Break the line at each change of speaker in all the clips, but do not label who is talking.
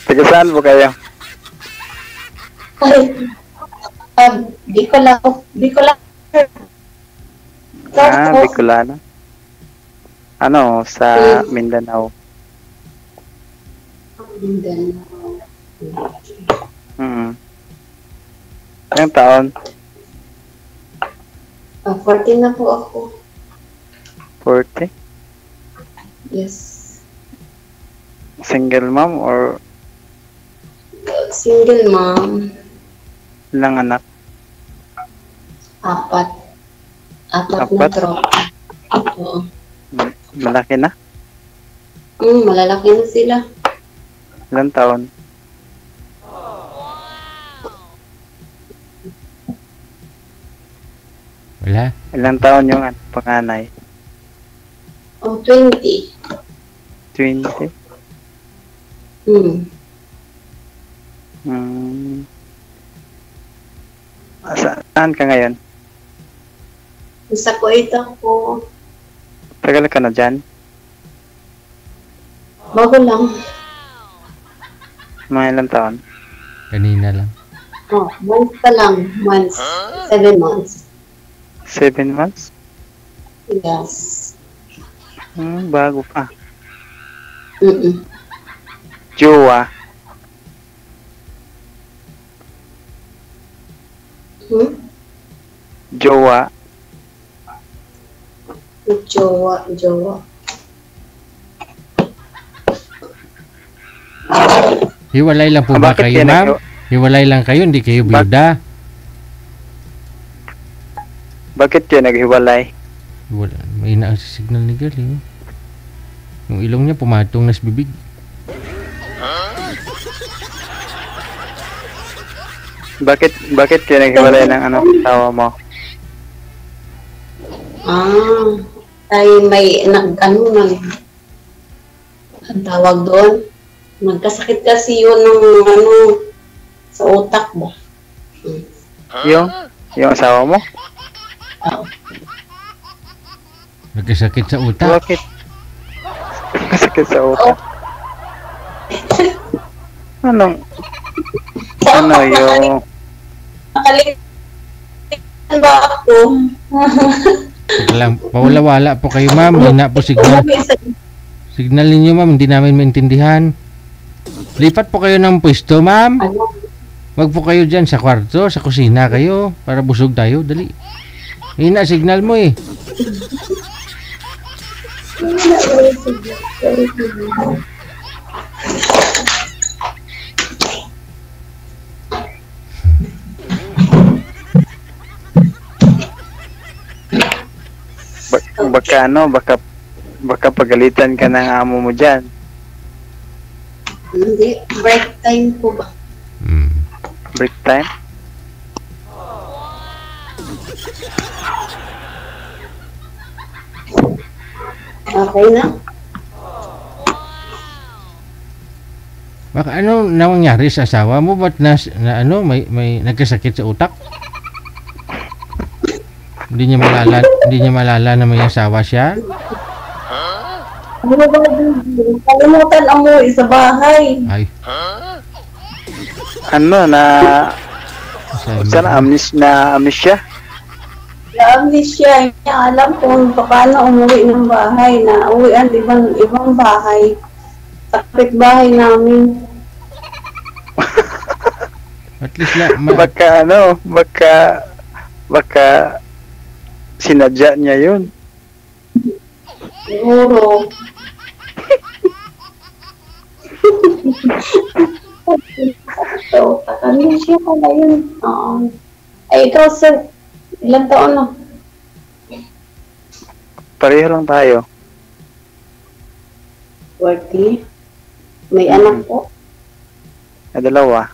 Taga saan po kayo?
Ay, di ko lang.
Bicolano. Ano, sa Mindanao.
Mindanao.
Ilang taon?
14 na po ako.
40?
Yes.
Single mom or
Single mom.
ilang anak?
4. 4 na
Apat?
tropa. Oo.
Malaki na?
Malalaki na sila.
Ilang taon?
Wala.
Ilang taon yung panganay?
20.
20? Saan ka ngayon?
Sa Kuwait ako.
Tagal ka na dyan?
Bago lang.
Mga ilang taon?
Kanina lang.
Months pa lang. 7 months.
7 months?
Yes.
Bago pa.
Hmm?
Jowa? Jowa?
Jowa.
Hiwalay lang po ba
Bakit
kayo,
yan
ma'am? Hiwalay lang kayo, hindi kayo byuda.
Bakit yun naghiwalay?
Wala, may ina ang signal ni girl, eh. Yung ilong niya pumatong nas bibig.
Bakit yun naghiwalay ng asawa mo?
Ay may ang tawag doon. Nagkasakit kasi yun ng sa utak ba?
Yung asawa mo?
Nagkasakit sa utak.
Bakit? Nagkasakit sa utak? Ano yung...
Nakalimutan ba ako?
Teka lang, pawala-wala po kayo, ma'am. Hina po signal. Signal ninyo, ma'am. Hindi namin maintindihan. Lipat po kayo ng pwesto, ma'am. Wag po kayo dyan sa kwarto, sa kusina kayo. Para busog tayo. Dali. Hina signal mo eh.
Baka pagalitan ka ng amo mo dyan.
Hindi, break time po ba?
Break time?
Okay na?
Baka ano nangyari sa asawa mo? Ba't may nagkasakit sa utak? Hindi niya malala na may asawa siya?
Kalimutan ang umuwi sa bahay.
Ay.
Sana amnesia?
Amnesia. Alam kung paano umuwi ng bahay. Na uwian ibang bahay. Sa kapitbahay namin.
At least
baka sinadya niya yun.
Siguro. So, amnesia pala yun. Ay, ikaw sir, ilang taon na?
Pareho lang tayo.
40. May anak po?
Dalawa.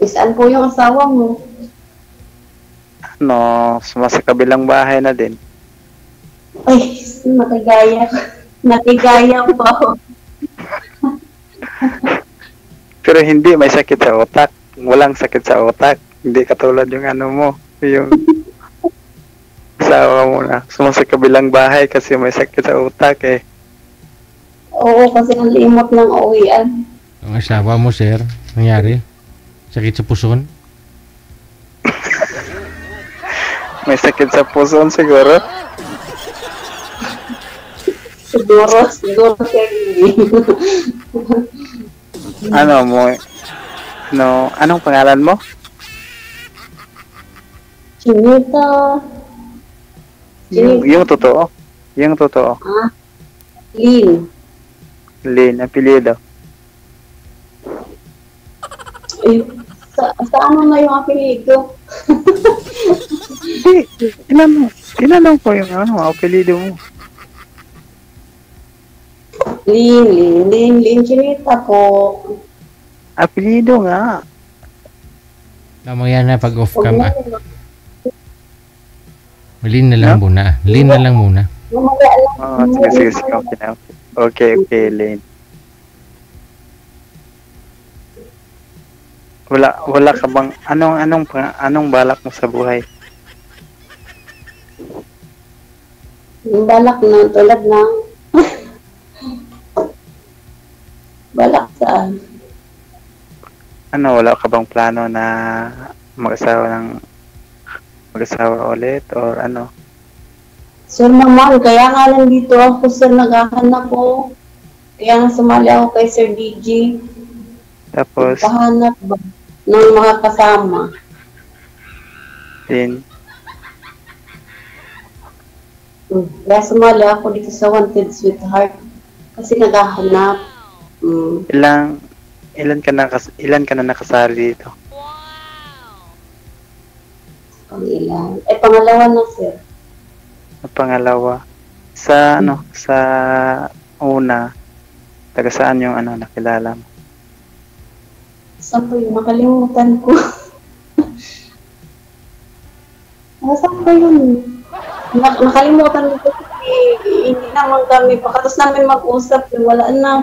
Saan po yung asawa mo?
Sa kabilang bahay na din.
Ay, nakigaya po ako.
Pero hindi may sakit sa utak. Walang sakit sa utak. Hindi katulad yung ano mo. Yung asawa mo na. Sa kabilang bahay kasi may sakit sa utak eh.
Oo, kasi ang limot ng uwian.
Ang asawa mo, sir, nangyari? Sakit sa puson?
May sakit sa puso siguro.
Siguro siya
Ano mo? Anong pangalan mo?
Chinita.
Yung totoo. Yung totoo.
Lin.
Lin, apelyido.
Eh, sa ano na yung apelido?
Tinanong ko yung apelyido mo.
Lin, Chinita po.
Apelyido nga.
Mamaya na pag off cam ah. Lin na lang muna. Lin na lang muna.
Sige. Okay, Lin. Wala ka bang anong balak mo sa buhay?
Yung balak na tulad ng balak saan?
Wala ka bang plano na mag-asawa ulit or ano?
Sir naman, kaya nga nandito ako sir, naghahanap ko. Kaya nga sumali ako kay Sir DJ.
Tapos,
Pahanap ba ng mga kasama?
din,
Kaya sumali ako dito sa Wanted Sweetheart. Kasi naghahanap.
ilan ka na nakasali dito?
Pangilan. Pangalawa na sir.
Pangalawa. Sa sa una, taga saan yung nakilala mo?
Saan po yun? Nakalimutan ko. Saan po yun? Nakalimutan ko kasi hindi naman kami. Pagkatas namin mag-usap, wala na.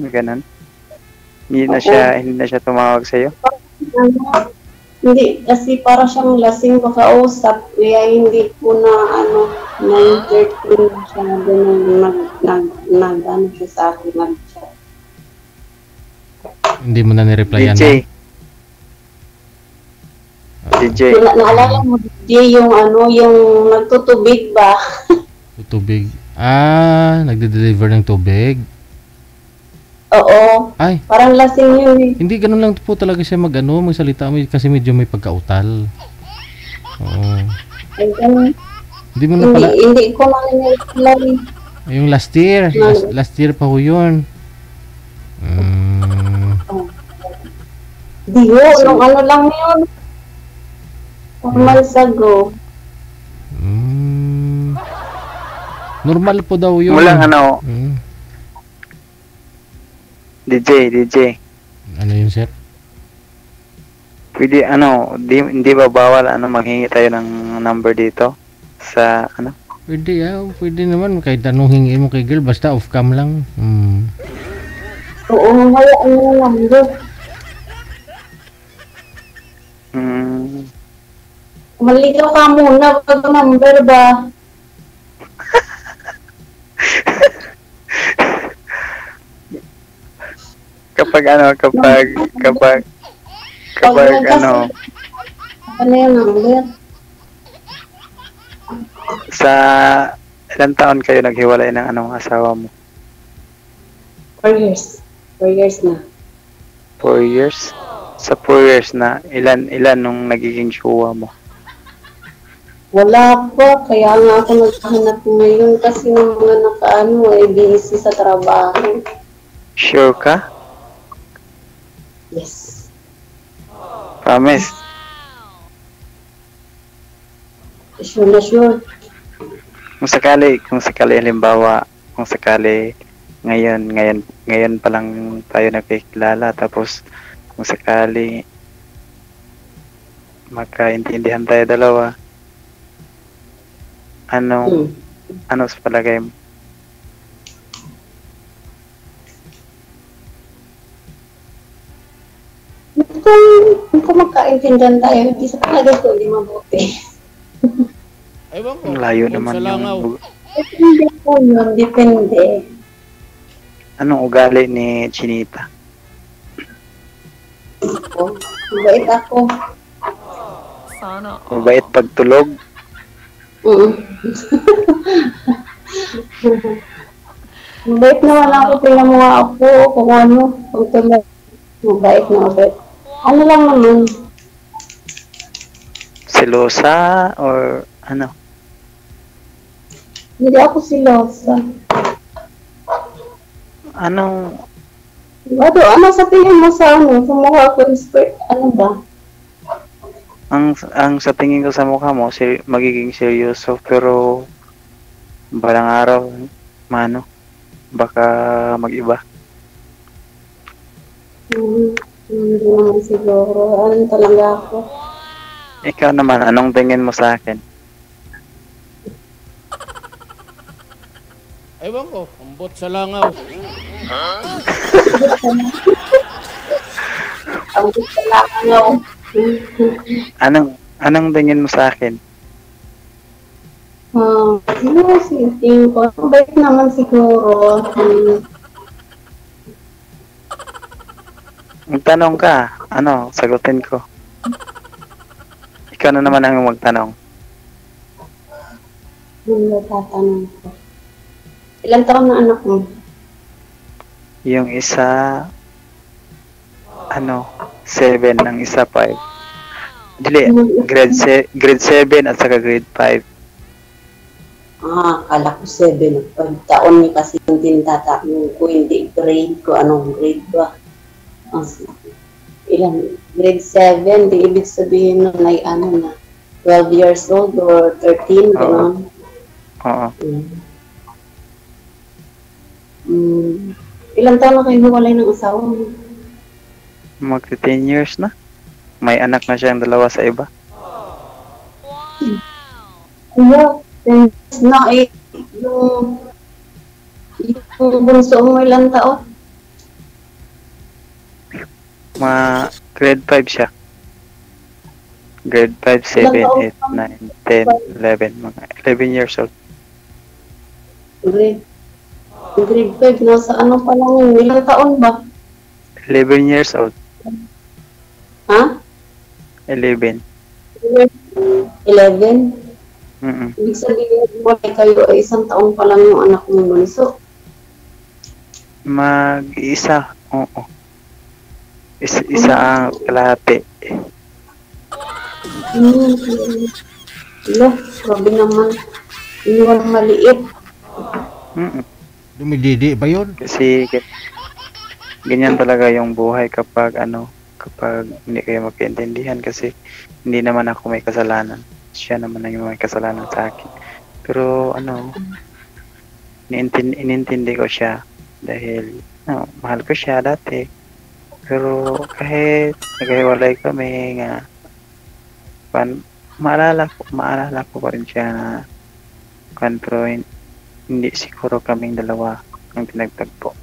Ganun. Hindi na siya tumawag sa iyo.
Hindi, kasi para siyang lasing makausap, kaya hindi ko na na-entertain siya nag siya sa akin, nag-chat.
Hindi mo na nireplyan na?
DJ.
Naalala mo, DJ, yung yung nagtutubig ba?
Tubig. Nagde-deliver ng tubig.
Oo.
Ay,
Parang lasing yun eh.
hindi ganun lang po talaga siya magsalita kasi medyo may pagkautal. Oo.
Ay, ganun.
Hindi mo na pala,
Hindi ko manangyari.
yung last year pa ho yun.
Di ho, nung lang yun. 4 months ago.
Normal po daw yun.
Mulang
Mm.
DJ.
Ano yun, sir?
Pwede hindi ba bawal manghingi tayo ng number dito sa
Pwede naman kahit anong hingin mo kay girl basta off cam lang.
Oo, hayaan mo lang doon. Malito ka muna, wag number ba?
kapag
Ano yung number?
sa ilang taon kayo naghiwalay ng asawa mo?
4 years. 4 years na.
4 years? Sa 4 years na, ilan nung nagiging jowa mo?
Wala pa, kaya nga ako naghahanap ngayon kasi ng mga busy sa trabaho.
Sure ka?
Yes.
Promise?
Sure na sure.
Kung sakali halimbawa, ngayon pa lang tayo nagkikilala, tapos kung sakali magkaintindihan tayo dalawa, ano sa palagay mo?
Kung magkaintindihan tayo, hindi sa palagay ko, hindi mabuti.
Ewan ko.
Ang layo
Ambot
naman
sa langaw.
yung...
Depende po yun, depende.
Anong ugali ni Chinita?
Oh, mabait ako.
Mabait pagtulog?
Mm. Mabait naman ako, tingnan mo nga ako, kung ano, kung tulad. Mabait na mabait. Ano lang naman,
Selosa? Or ano?
hindi ako silosa.
Anong...
Ano sa tingin mo sa ano, sa mukha ko, ano ba?
Ang sa tingin ko sa mukha mo, magiging seryoso, pero balang araw, baka mag-iba.
Hindi naman siguro. Ano talaga ako?
Ikaw naman, anong tingin mo sa akin?
Ewan ko. Ambot sa langaw.
Ang gusto lang ano.
Anong tingin mo sa akin?
Siguro tingin ko. Mabait naman siguro.
Magtanong ka, sagutin ko. Ikaw na naman ang magtanong.
Hindi tatanong ko. Ilan taon na anak mo?
Yung isa, 7, ang isa 5. Dili, grade 7 at saka grade 5.
Akala ko 7. Pagtaon niya kasi yung tinatatanong ko, hindi grade ko. Anong grade ba? Ilan? Grade 7, di ibig sabihin nun ay 12 years old or 13, gano'n.
Oo.
Ilang taon na kayo hiwalay ng asawa mo?
Magti 10 years na. May anak na siyang 2 sa iba.
Iya, na yung bunso mo ilang taon?
Grade 5 siya. Grade 5, 7, 8, 9, 10, 11. Mga 11 years old.
Grade 5, nasa ano pa lang yun? Ilang taon ba?
11 years old.
Ha?
11.
11? Ibig sabihin, wala kayo ay 1 taon pa lang yung anak mo bunso.
Mag-isa. Oo. Isa ang kalahati.
Ilo, grabe naman. Iniwan maliit.
Dumididi ba yun?
Kasi ganyan talaga yung buhay kapag hindi kayo magkaintindihan, kasi hindi naman ako may kasalanan. Siya naman ang may kasalanan sa akin. Pero inintindi ko siya dahil mahal ko siya dati. Pero kahit naghiwalay kami nga, maalala ko pa rin siya na pero hindi siguro kaming dalawa ang pinagtagpo.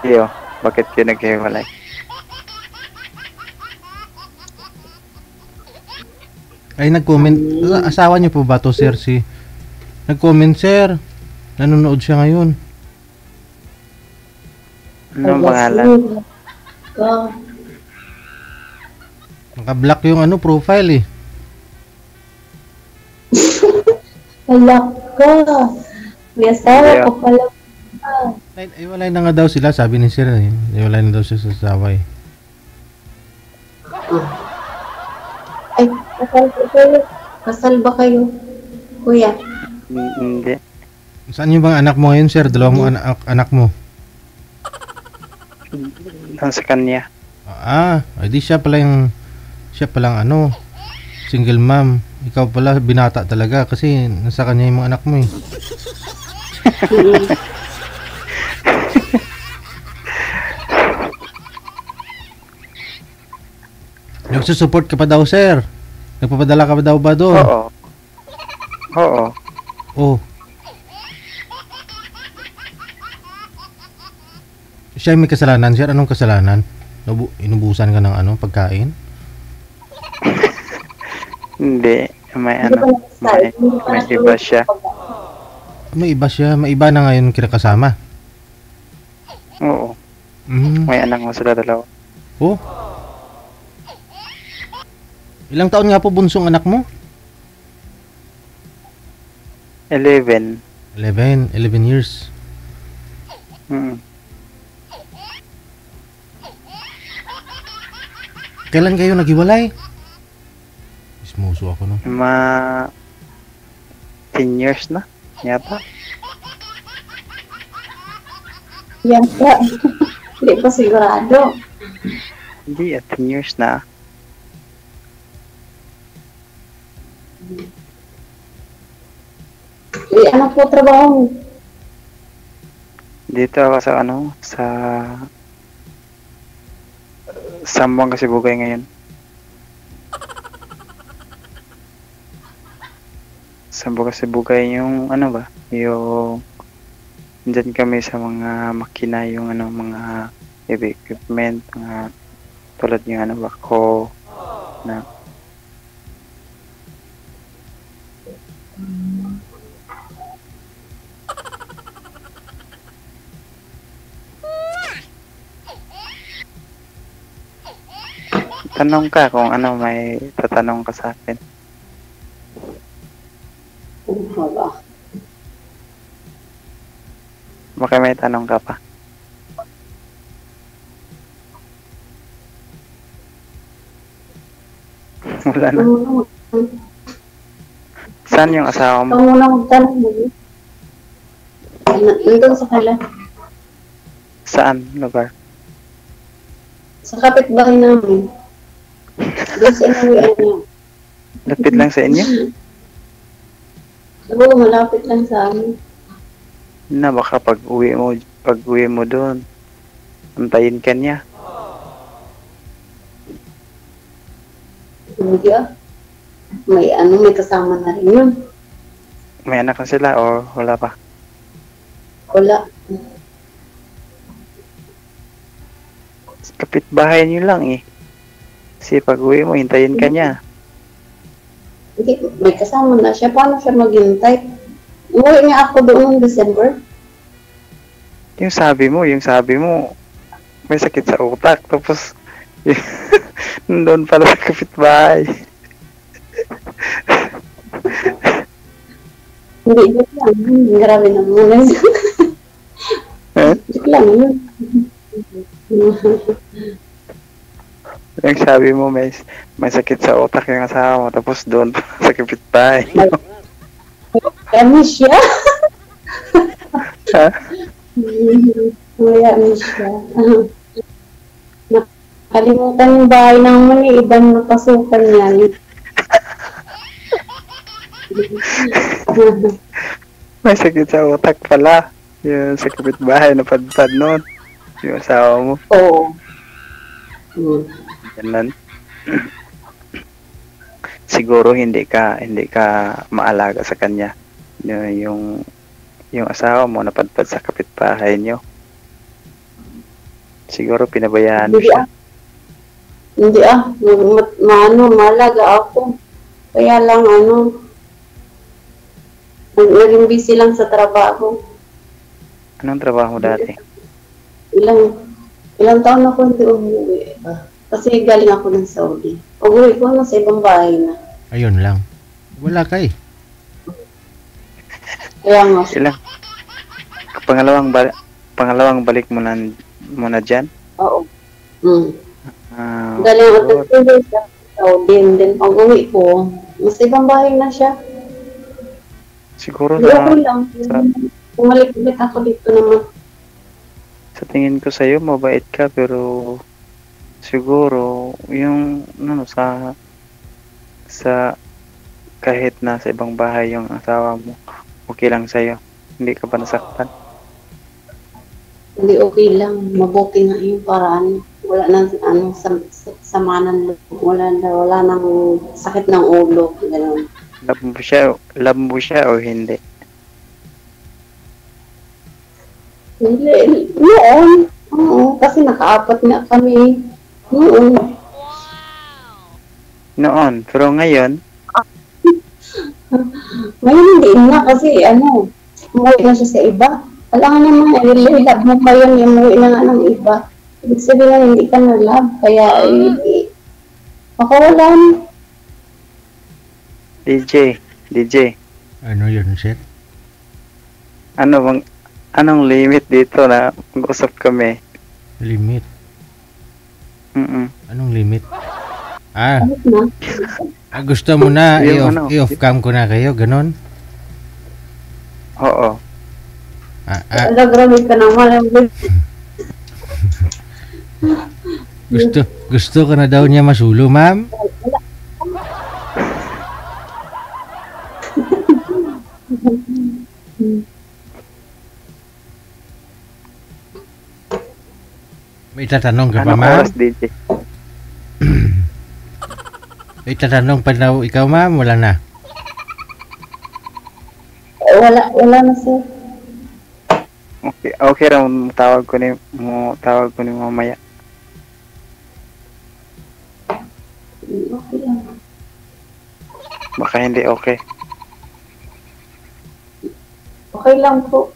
Kayo, bakit kayo naghiwalay?
Ay, nag-comment. Asawa niyo po ba to, sir? Nag-comment, sir. Nanonood siya ngayon.
Anong pangalan?
Naka-block yung profile eh.
Wala ka. May asawa ka pala.
Ay, walay na nga daw sila, sabi ni sir eh. Walay na daw siya sa asawa eh.
Ay, kasal ba kayo? Kasal ba kayo? Kuya?
Hindi.
Saan yung bang anak mo ngayon, sir? Dalawang anak mo.
Ang sa kanya.
Ay di siya palang single mom. Ikaw pala binata talaga kasi nasa kanya yung mga anak mo eh. Nagsusupport ka pa daw, sir. Nagpapadala ka pa daw ba doon?
Oo.
Oh. Siya may kasalanan, sir. Anong kasalanan? Inubusan ka ng ano, pagkain?
Hindi. May
Hindi pa
ano.
nag-start. Hindi pa
May
natuloy
iba
yung
siya.
pag-
May iba siya. May iba na ngayon kinakasama.
Oo.
Mm.
May anak mo sila dalawa.
Oh. Ilang taon nga po bunsong anak mo?
11.
11 years.
Mm.
Kailan kayo naghiwalay? Ismuso ako no.
10 years na. Yata.
Yan pa. Hindi pa sigurado.
Hindi, 10 years na.
Ano po trabaho mo?
Dito ako sa ano, sa Sambong kasi Bugay ngayon. Sambong kasi Bugay yung ano ba, yung dyan kami sa mga makina, yung ano, mga heavy equipment, mga tulad yung ano ba, ko na tanong ka kung ano, may tatanong ka sa akin.
Ano ba?
Baka may tanong ka pa. Wala na. Saan yung asawa mo?
Ikaw muna magtanong mo. Nandun sa kala.
Saan lugar?
Sa kapitbahay namin. Doon sa inuwian niya.
Lapit lang sa inyo?
Oo, malapit lang sa amin.
Na baka pag uwi mo doon, antayin ka niya.
Hindi ah. May kasama na rin yun.
May anak na sila o wala pa?
Wala.
Kapitbahay niyo lang eh. Kasi pag uwi mo, hintayin ka niya.
Hindi, may kasama na siya. Paano siya maghintay? Umuwi nga ako doon noong December.
Yung sabi mo, may sakit sa utak. Tapos, nandun pala sa kapitbahay.
Hindi, joke lang. Grabe na muna. Joke lang yun.
Yung sabi mo, may sakit sa utak yung asawa mo. Tapos doon pa sa kapitbahay.
Kami siya.
Ha?
Kaya siya. Nakalimutan yung bahay naman eh. Ibang napasukan niya.
May sakit sa utak pala. Yung sa kapitbahay na padpad noon. Yung asawa mo.
Oo.
Ganun. Siguro hindi ka maalaga sa kanya. Yung asawa mo napadpad sa kapitbahay niyo. Siguro pinabayaan mo siya.
Hindi malaga ako. Kaya lang naging busy lang sa trabaho.
Anong trabaho dati?
Ilang taon ako hindi umuwi. Kasi galing ako ng Saudi. Pag-uwi ko sa ibang bahay na.
Ayun lang. Wala ka eh.
Kaya nga.
Ilang? Pangalawang balik mo na dyan?
Oo.
Ah,
Galing ako
good.
ng 2 days sa Saudi. And then pag-uwi ko, mas ibang bahay na siya.
Siguro
Hindi okay lang. Bumalik ulit ako dito naman.
sa tingin ko sa'yo, mabait ka, pero siguro, yung, sa kahit na sa ibang bahay yung asawa mo, okay lang sa'yo. Hindi ka ba nasaktan?
Hindi okay lang. Mabuti nga yung paraan. Wala nang sama ng loob. Wala nang sakit ng ulo. Ganun.
Love mo siya o hindi?
Hindi. Noon. Oo, kasi nakaapat na kami. Oo.
Noon. Pero ngayon,
Ngayon hindi na kasi umuwi na siya sa iba. Alam nga naman, love mo pa yun, umuwi na nga ng iba. Ibig sabihin hindi ka na love, kaya hindi. Makawalan.
DJ,
Ano yun, sir?
anong limit dito na mag-usap kami?
Limit.
Mm-mm.
Anong limit?
Ano na?
Gusto mo na
Yung
i-off cam ko na kayo, ganon?
Oo.
Grabe ka naman.
Gusto ka na daw niya masulo, ma'am? May tatanong ka pa,
Anong
ma'am?
oras, DJ?
May tatanong pa daw ikaw, ma'am? Wala na.
Wala na sir.
Okay raw, tawag ko ni mamaya.
Okay lang.
Baka hindi okay.
Okay lang po.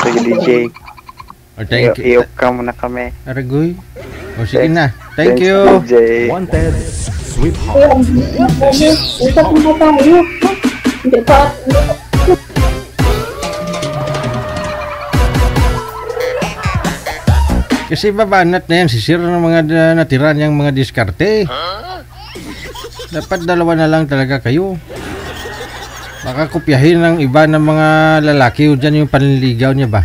Sige, DJ.
Thank you.
I-off ka muna kami.
Aragoy. Sige na. Thank
Thanks,
you.
DJ.
Wanted, sweetheart.
Kaya, usap na tayo. Hindi pa.
Kasi babanat na yan. Sisira ng mga natira niyang mga diskarte. Dapat dalawa na lang talaga kayo. Baka kopyahin ng iba ng mga lalaki o dyan yung panliligaw niya ba?